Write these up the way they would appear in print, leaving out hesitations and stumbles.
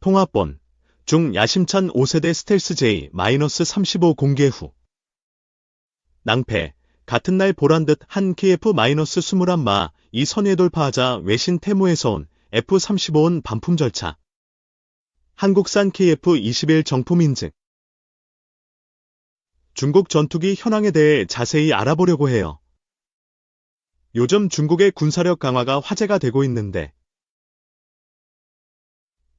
통합본, 중 야심찬 5세대 스텔스 J-35 공개 후. 낭패, 같은 날 보란듯 한 KF-21마, 이 선에 돌파하자 외신 태무에서 온 F-35온 반품 절차. 한국산 KF-21 정품 인증. 중국 전투기 현황에 대해 자세히 알아보려고 해요. 요즘 중국의 군사력 강화가 화제가 되고 있는데,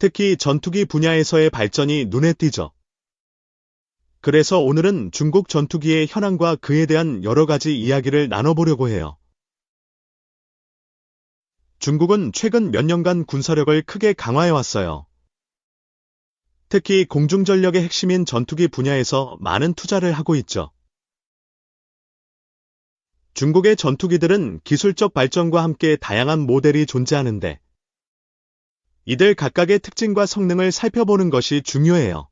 특히 전투기 분야에서의 발전이 눈에 띄죠. 그래서 오늘은 중국 전투기의 현황과 그에 대한 여러 가지 이야기를 나눠보려고 해요. 중국은 최근 몇 년간 군사력을 크게 강화해왔어요. 특히 공중전력의 핵심인 전투기 분야에서 많은 투자를 하고 있죠. 중국의 전투기들은 기술적 발전과 함께 다양한 모델이 존재하는데, 이들 각각의 특징과 성능을 살펴보는 것이 중요해요.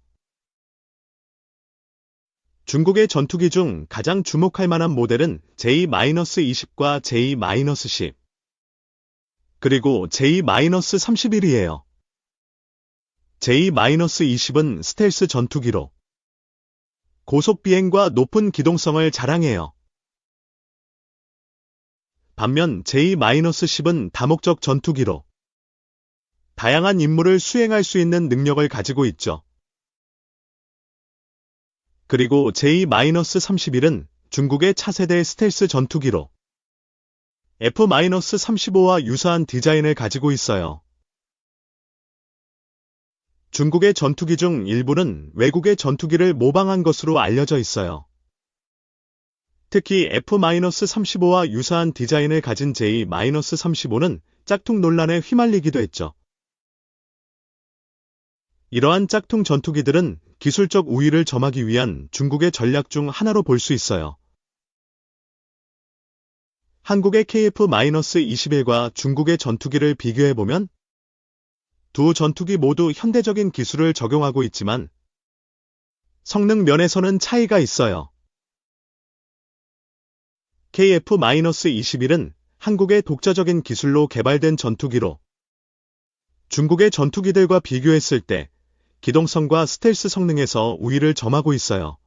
중국의 전투기 중 가장 주목할 만한 모델은 J-20과 J-10, 그리고 J-31이에요. J-20은 스텔스 전투기로 고속 비행과 높은 기동성을 자랑해요. 반면 J-10은 다목적 전투기로 다양한 임무를 수행할 수 있는 능력을 가지고 있죠. 그리고 J-31은 중국의 차세대 스텔스 전투기로 F-35와 유사한 디자인을 가지고 있어요. 중국의 전투기 중 일부는 외국의 전투기를 모방한 것으로 알려져 있어요. 특히 F-35와 유사한 디자인을 가진 J-35는 짝퉁 논란에 휘말리기도 했죠. 이러한 짝퉁 전투기들은 기술적 우위를 점하기 위한 중국의 전략 중 하나로 볼 수 있어요. 한국의 KF-21과 중국의 전투기를 비교해보면 두 전투기 모두 현대적인 기술을 적용하고 있지만 성능 면에서는 차이가 있어요. KF-21은 한국의 독자적인 기술로 개발된 전투기로 중국의 전투기들과 비교했을 때 기동성과 스텔스 성능에서 우위를 점하고 있어요.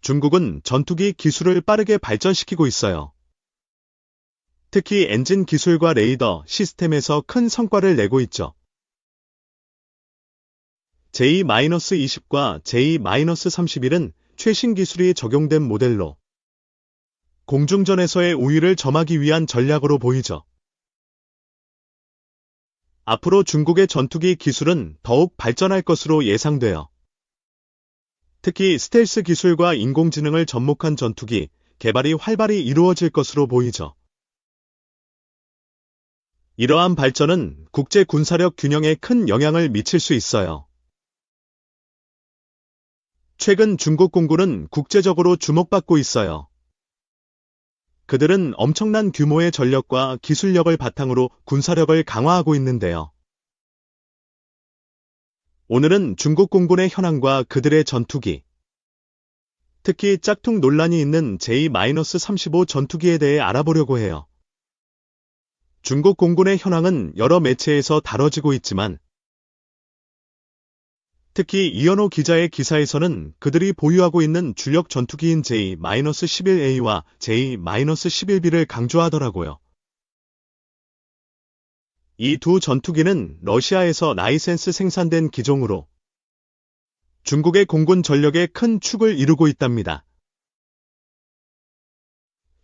중국은 전투기 기술을 빠르게 발전시키고 있어요. 특히 엔진 기술과 레이더 시스템에서 큰 성과를 내고 있죠. J-20과 J-31은 최신 기술이 적용된 모델로 공중전에서의 우위를 점하기 위한 전략으로 보이죠. 앞으로 중국의 전투기 기술은 더욱 발전할 것으로 예상돼요. 특히 스텔스 기술과 인공지능을 접목한 전투기 개발이 활발히 이루어질 것으로 보이죠. 이러한 발전은 국제 군사력 균형에 큰 영향을 미칠 수 있어요. 최근 중국 공군은 국제적으로 주목받고 있어요. 그들은 엄청난 규모의 전력과 기술력을 바탕으로 군사력을 강화하고 있는데요. 오늘은 중국 공군의 현황과 그들의 전투기, 특히 짝퉁 논란이 있는 J-35 전투기에 대해 알아보려고 해요. 중국 공군의 현황은 여러 매체에서 다뤄지고 있지만 특히 이현호 기자의 기사에서는 그들이 보유하고 있는 주력 전투기인 J-11A와 J-11B를 강조하더라고요. 이 두 전투기는 러시아에서 라이센스 생산된 기종으로 중국의 공군 전력에 큰 축을 이루고 있답니다.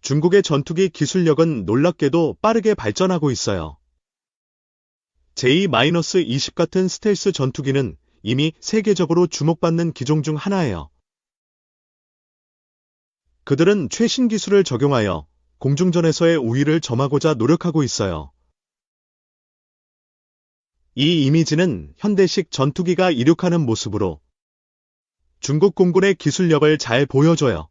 중국의 전투기 기술력은 놀랍게도 빠르게 발전하고 있어요. J-20 같은 스텔스 전투기는 이미 세계적으로 주목받는 기종 중 하나예요. 그들은 최신 기술을 적용하여 공중전에서의 우위를 점하고자 노력하고 있어요. 이 이미지는 현대식 전투기가 이륙하는 모습으로 중국 공군의 기술력을 잘 보여줘요.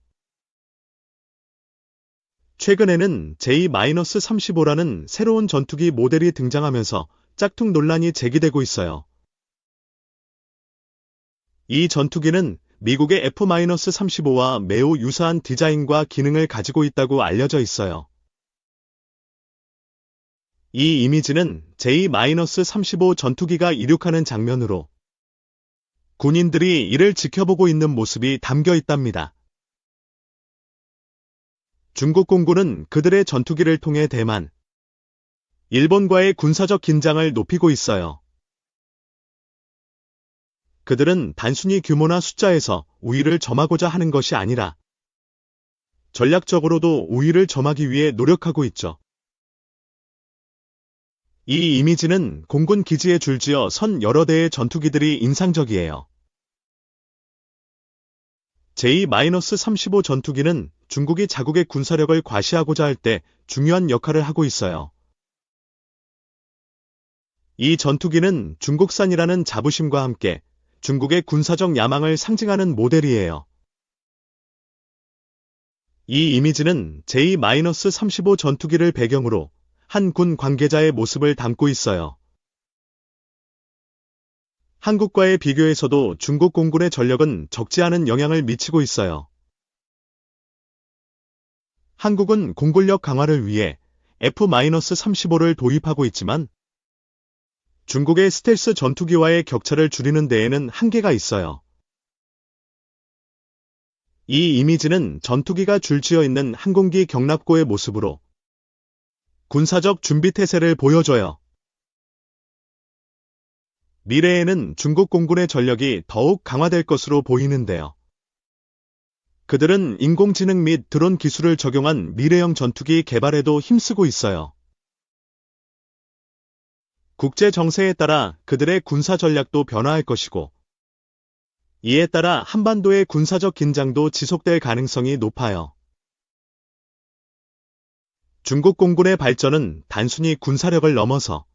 최근에는 J-35라는 새로운 전투기 모델이 등장하면서 짝퉁 논란이 제기되고 있어요. 이 전투기는 미국의 F-35와 매우 유사한 디자인과 기능을 가지고 있다고 알려져 있어요. 이 이미지는 J-35 전투기가 이륙하는 장면으로 군인들이 이를 지켜보고 있는 모습이 담겨 있답니다. 중국 공군은 그들의 전투기를 통해 대만, 일본과의 군사적 긴장을 높이고 있어요. 그들은 단순히 규모나 숫자에서 우위를 점하고자 하는 것이 아니라 전략적으로도 우위를 점하기 위해 노력하고 있죠. 이 이미지는 공군 기지에 줄지어 선 여러 대의 전투기들이 인상적이에요. J-35 전투기는 중국이 자국의 군사력을 과시하고자 할 때 중요한 역할을 하고 있어요. 이 전투기는 중국산이라는 자부심과 함께 중국의 군사적 야망을 상징하는 모델이에요. 이 이미지는 J-35 전투기를 배경으로 한 군 관계자의 모습을 담고 있어요. 한국과의 비교에서도 중국 공군의 전력은 적지 않은 영향을 미치고 있어요. 한국은 공군력 강화를 위해 F-35를 도입하고 있지만 중국의 스텔스 전투기와의 격차를 줄이는 데에는 한계가 있어요. 이 이미지는 전투기가 줄지어 있는 항공기 격납고의 모습으로 군사적 준비 태세를 보여줘요. 미래에는 중국 공군의 전력이 더욱 강화될 것으로 보이는데요. 그들은 인공지능 및 드론 기술을 적용한 미래형 전투기 개발에도 힘쓰고 있어요. 국제 정세에 따라 그들의 군사 전략도 변화할 것이고, 이에 따라 한반도의 군사적 긴장도 지속될 가능성이 높아요. 중국 공군의 발전은 단순히 군사력을 넘어서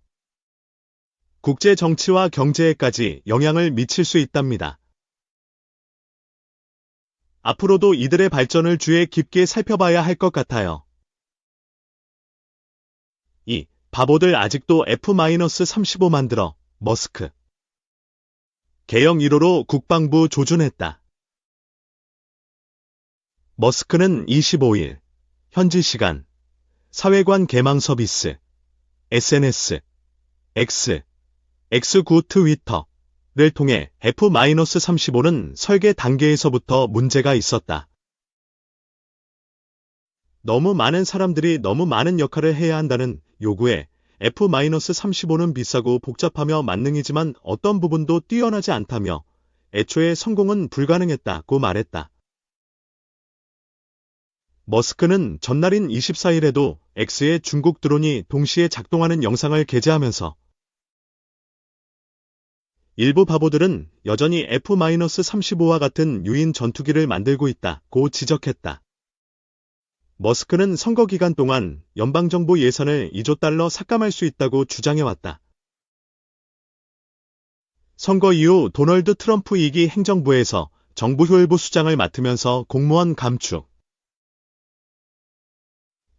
국제 정치와 경제에까지 영향을 미칠 수 있답니다. 앞으로도 이들의 발전을 주의 깊게 살펴봐야 할 것 같아요. 이 바보들 아직도 F-35 만들어 머스크. 개영 1호로 국방부 조준했다. 머스크는 25일 현지 시간 사회관 개망 서비스 SNS X X9 트위터를 통해 F-35는 설계 단계에서부터 문제가 있었다. 너무 많은 사람들이 너무 많은 역할을 해야 한다는 요구에 F-35는 비싸고 복잡하며 만능이지만 어떤 부분도 뛰어나지 않다며 애초에 성공은 불가능했다고 말했다. 머스크는 전날인 24일에도 X의 중국 드론이 동시에 작동하는 영상을 게재하면서 일부 바보들은 여전히 F-35와 같은 유인 전투기를 만들고 있다고 지적했다. 머스크는 선거 기간 동안 연방정부 예산을 2조 달러 삭감할 수 있다고 주장해왔다. 선거 이후 도널드 트럼프 2기 행정부에서 정부 효율부 수장을 맡으면서 공무원 감축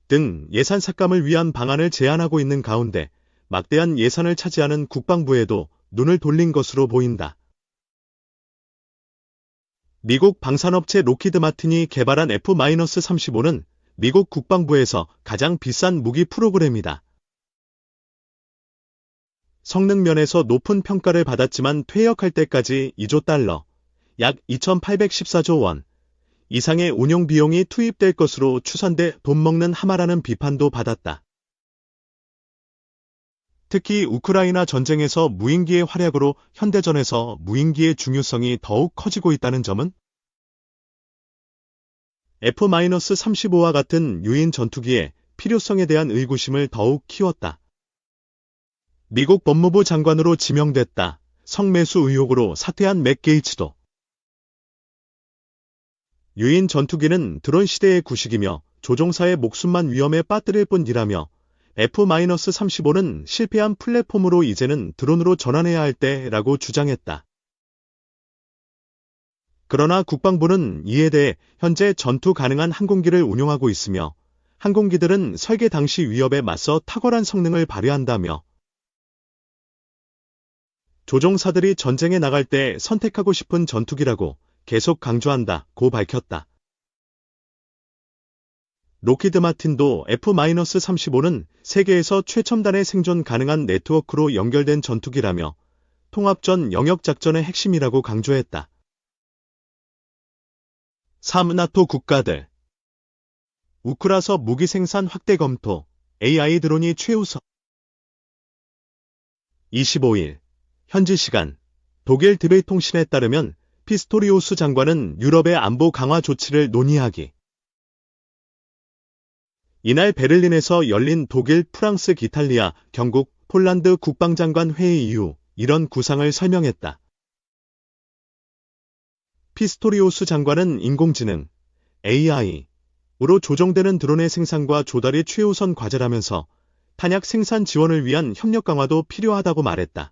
등 예산 삭감을 위한 방안을 제안하고 있는 가운데 막대한 예산을 차지하는 국방부에도 눈을 돌린 것으로 보인다. 미국 방산업체 로키드 마틴이 개발한 F-35는 미국 국방부에서 가장 비싼 무기 프로그램이다. 성능 면에서 높은 평가를 받았지만 퇴역할 때까지 2조 달러, 약 2,814조 원 이상의 운용 비용이 투입될 것으로 추산돼 돈 먹는 하마라는 비판도 받았다. 특히 우크라이나 전쟁에서 무인기의 활약으로 현대전에서 무인기의 중요성이 더욱 커지고 있다는 점은 F-35와 같은 유인 전투기의 필요성에 대한 의구심을 더욱 키웠다. 미국 법무부 장관으로 지명됐다. 성매수 의혹으로 사퇴한 맥 게이츠도 유인 전투기는 드론 시대의 구식이며 조종사의 목숨만 위험에 빠뜨릴 뿐이라며 F-35는 실패한 플랫폼으로 이제는 드론으로 전환해야 할 때라고 주장했다. 그러나 국방부는 이에 대해 현재 전투 가능한 항공기를 운용하고 있으며 항공기들은 설계 당시 위협에 맞서 탁월한 성능을 발휘한다며 조종사들이 전쟁에 나갈 때 선택하고 싶은 전투기라고 계속 강조한다고 밝혔다. 로키드 마틴도 F-35는 세계에서 최첨단의 생존 가능한 네트워크로 연결된 전투기라며 통합전 영역 작전의 핵심이라고 강조했다. 3. 나토 국가들. 우크라서 무기 생산 확대 검토, AI 드론이 최우선. 25일, 현지 시간, 독일 드베이통신에 따르면 피스토리오스 장관은 유럽의 안보 강화 조치를 논의하기. 이날 베를린에서 열린 독일, 프랑스, 이탈리아, 영국, 폴란드 국방장관 회의 이후 이런 구상을 설명했다. 피스토리오스 장관은 인공지능, AI로 조정되는 드론의 생산과 조달이 최우선 과제라면서 탄약 생산 지원을 위한 협력 강화도 필요하다고 말했다.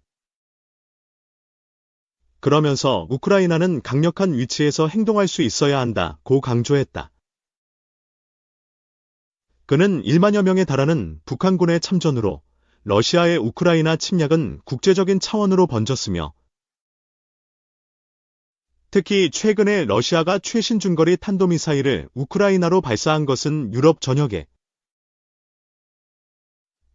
그러면서 우크라이나는 강력한 위치에서 행동할 수 있어야 한다고 강조했다. 그는 1만여 명에 달하는 북한군의 참전으로 러시아의 우크라이나 침략은 국제적인 차원으로 번졌으며 특히 최근에 러시아가 최신 중거리 탄도미사일을 우크라이나로 발사한 것은 유럽 전역에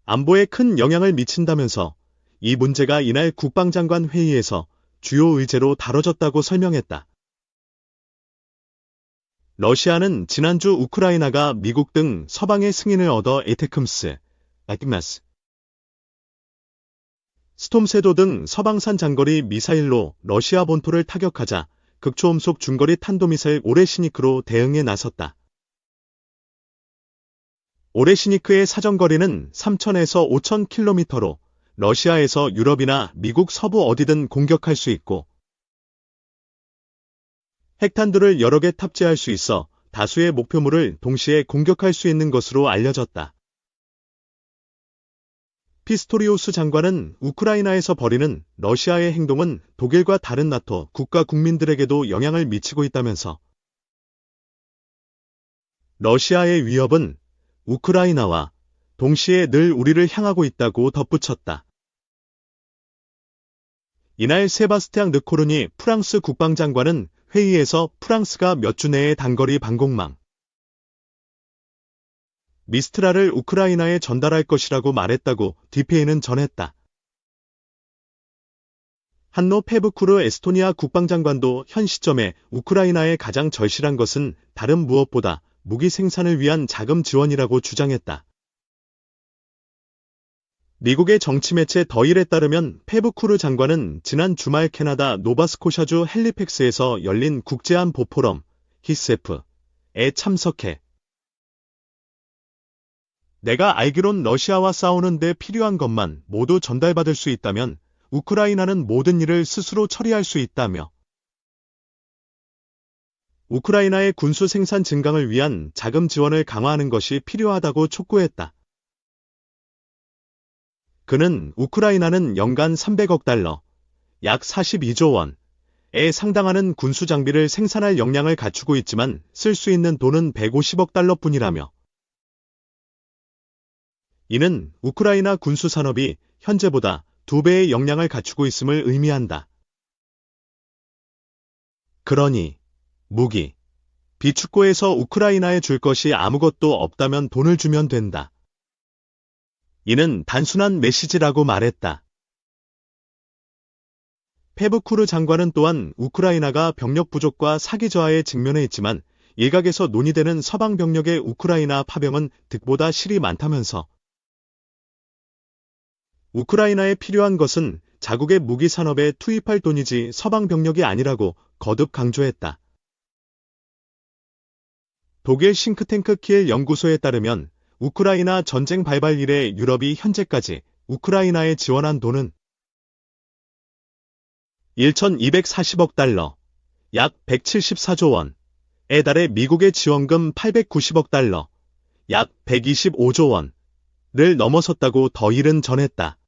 안보에 큰 영향을 미친다면서 이 문제가 이날 국방장관 회의에서 주요 의제로 다뤄졌다고 설명했다. 러시아는 지난주 우크라이나가 미국 등 서방의 승인을 얻어 에테크임스, 스톰새도 등 서방산 장거리 미사일로 러시아 본토를 타격하자 극초음속 중거리 탄도미사일 오레시니크로 대응에 나섰다. 오레시니크의 사정거리는 3,000에서 5,000km로 러시아에서 유럽이나 미국 서부 어디든 공격할 수 있고 핵탄두를 여러 개 탑재할 수 있어 다수의 목표물을 동시에 공격할 수 있는 것으로 알려졌다. 피스토리오스 장관은 우크라이나에서 벌이는 러시아의 행동은 독일과 다른 나토 국가 국민들에게도 영향을 미치고 있다면서 러시아의 위협은 우크라이나와 동시에 늘 우리를 향하고 있다고 덧붙였다. 이날 세바스티앙 르코르니 프랑스 국방장관은 회의에서 프랑스가 몇 주 내에 단거리 방공망 미스트랄을 우크라이나에 전달할 것이라고 말했다고 DPA는 전했다. 한노 페브쿠르 에스토니아 국방장관도 현 시점에 우크라이나에 가장 절실한 것은 다른 무엇보다 무기 생산을 위한 자금 지원이라고 주장했다. 미국의 정치 매체 더힐에 따르면 페브쿠르 장관은 지난 주말 캐나다 노바스코샤주 헬리팩스에서 열린 국제안보 포럼 히스프에 참석해 내가 알기론 러시아와 싸우는데 필요한 것만 모두 전달받을 수 있다면 우크라이나는 모든 일을 스스로 처리할 수 있다며 우크라이나의 군수 생산 증강을 위한 자금 지원을 강화하는 것이 필요하다고 촉구했다. 그는 우크라이나는 연간 300억 달러, 약 42조 원에 상당하는 군수 장비를 생산할 역량을 갖추고 있지만 쓸 수 있는 돈은 150억 달러뿐이라며 이는 우크라이나 군수 산업이 현재보다 2배의 역량을 갖추고 있음을 의미한다. 그러니 무기, 비축고에서 우크라이나에 줄 것이 아무것도 없다면 돈을 주면 된다. 이는 단순한 메시지라고 말했다. 페브쿠르 장관은 또한 우크라이나가 병력 부족과 사기 저하에 직면해 있지만 일각에서 논의되는 서방 병력의 우크라이나 파병은 득보다 실이 많다면서 우크라이나에 필요한 것은 자국의 무기 산업에 투입할 돈이지 서방 병력이 아니라고 거듭 강조했다. 독일 싱크탱크 키엘 연구소에 따르면 우크라이나 전쟁 발발 이래 유럽이 현재까지 우크라이나에 지원한 돈은 1,240억 달러, 약 174조 원에 달해 미국의 지원금 890억 달러, 약 125조 원을 넘어섰다고 더힐은 전했다.